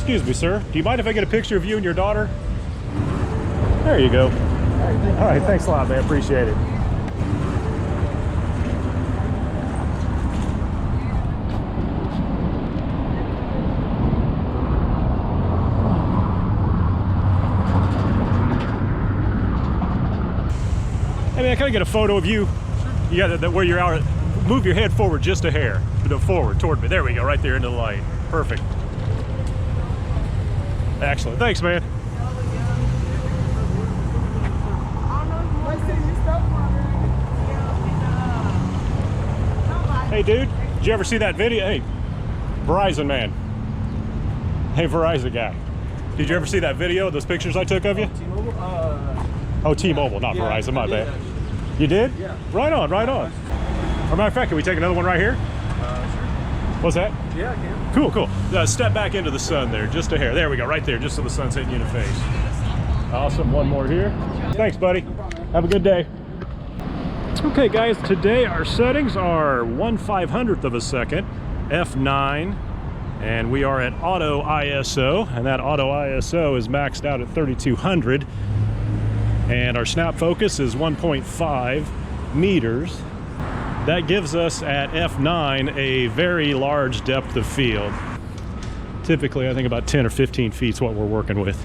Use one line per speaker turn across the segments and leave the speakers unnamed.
Excuse me, sir. Do you mind if I get a picture of you and your daughter? There you go. All right, thanks a lot, man. Appreciate it. Hey, man, can I get a photo of you? You got that where you're out. Move your head forward just a hair. Forward toward me. There we go. Right there into the light. Perfect. Excellent. Thanks, man. Hey, dude. Did you ever see that video? Hey, Verizon man. Hey, Verizon guy. Did you ever see that video? Those pictures I took of you?
T-Mobile?
Oh, T-Mobile, not Verizon. My bad.
Actually.
You did?
Yeah.
Right on, right on. As a matter of fact, can we take another one right here?
Sure.
What's that?
Yeah, I can.
Cool, cool. Step back into the sun there, just a hair. There we go, right there, just so the sun's hitting you in the face. Awesome, one more here. Thanks, buddy. Have a good day. Okay, guys, today our settings are 1/500th of a second, f9, and we are at auto ISO, and that auto ISO is maxed out at 3200. And our snap focus is 1.5 meters. That gives us at f9 a very large depth of field. Typically, I think about 10 or 15 feet is what we're working with.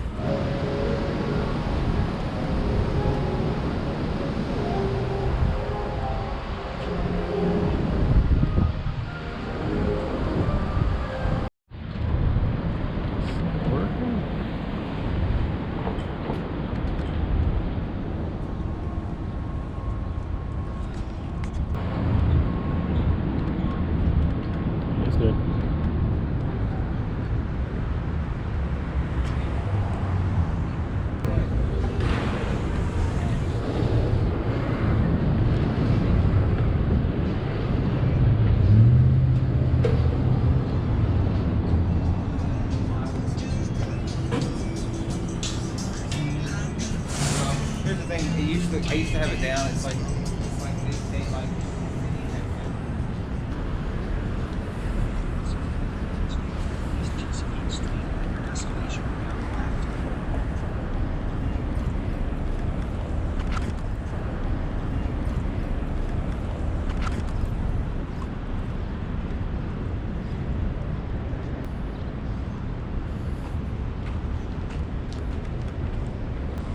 Good.
Here's the thing. I used to have it down. It's like they like.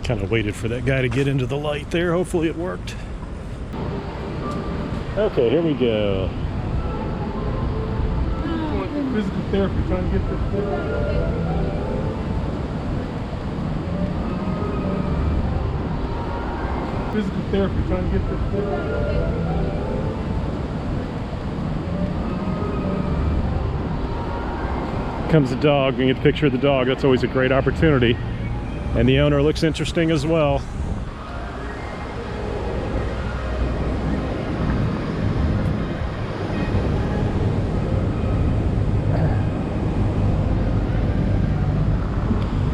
Kind of waited for that guy to get into the light there. Hopefully it worked. Okay, here we go. Physical therapy, trying to get this thing. Physical therapy, trying to get this thing. Comes the dog. We can get a picture of the dog. That's always a great opportunity. And the owner looks interesting as well.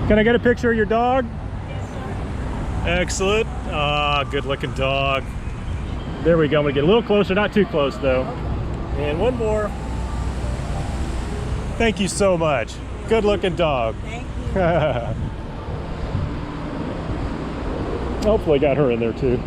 Can I get a picture of your dog?
Yes, sir.
Excellent. Ah, good looking dog. There we go. I'm gonna get a little closer, not too close though. And one more. Thank you so much. Good looking dog.
Thank you.
Hopefully got her in there too.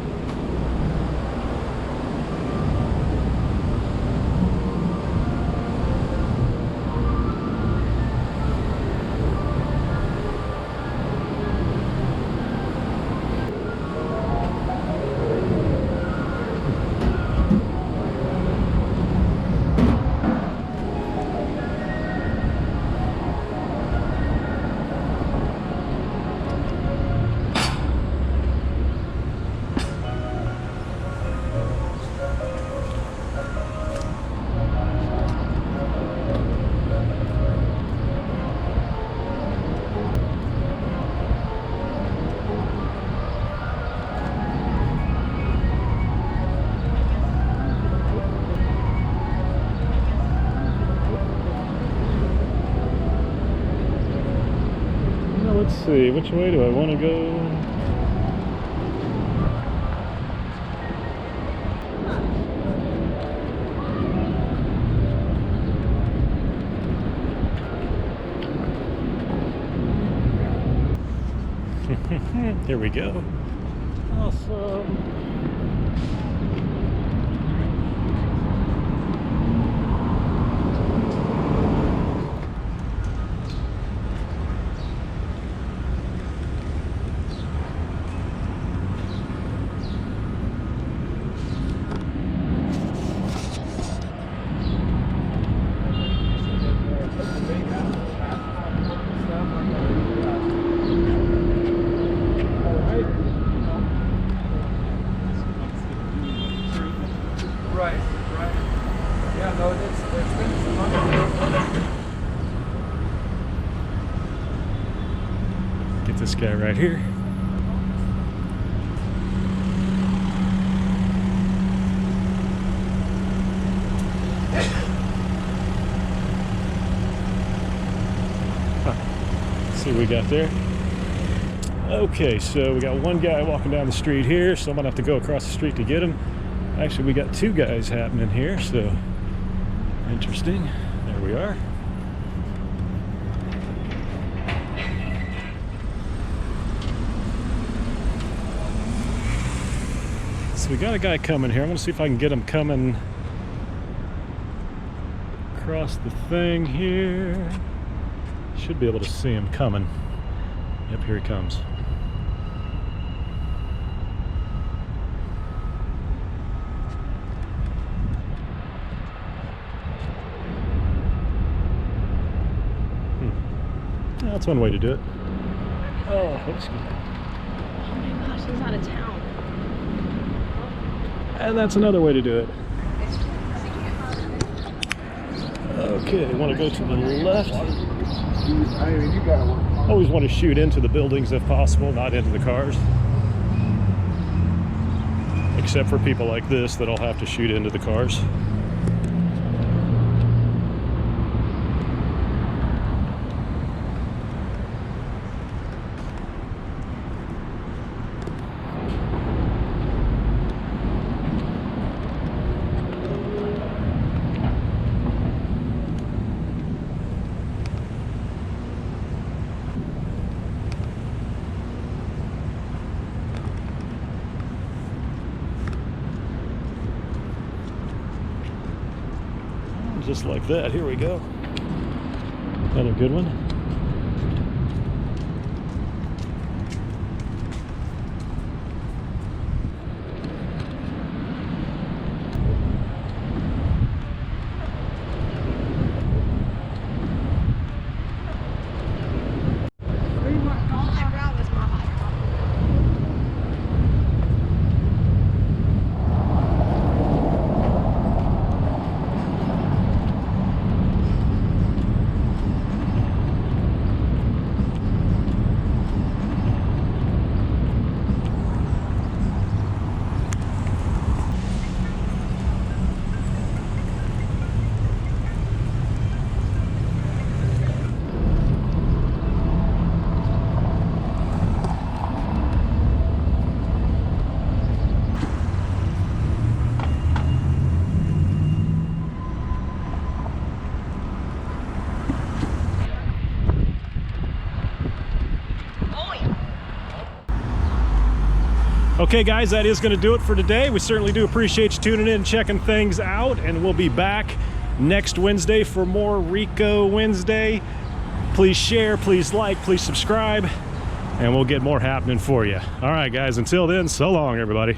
Let's see, which way do I want to go? Here we go. Awesome.
Right, right. Yeah, no, there's been some other.
Get this guy right here. See what we got there. Okay, so we got one guy walking down the street here, so I'm gonna have to go across the street to get him. Actually, we got two guys happening here, so interesting. There we are. So we got a guy coming here. I'm gonna see if I can get him coming across the thing here. Should be able to see him coming. Yep, here he comes. That's one way to do it. Oh, excuse me.
Oh my gosh, he's out of town.
And that's another way to do it. Okay, I want to go to the left. Always want to shoot into the buildings if possible, not into the cars. Except for people like this that'll have to shoot into the cars. Just like that. Here we go. Another good one. Okay guys, that is going to do it for today. We certainly do appreciate you tuning in and checking things out, and we'll be back next Wednesday for more Ricoh Wednesday. Please share, please like, please subscribe, and we'll get more happening for you. All right guys, until then, so long everybody.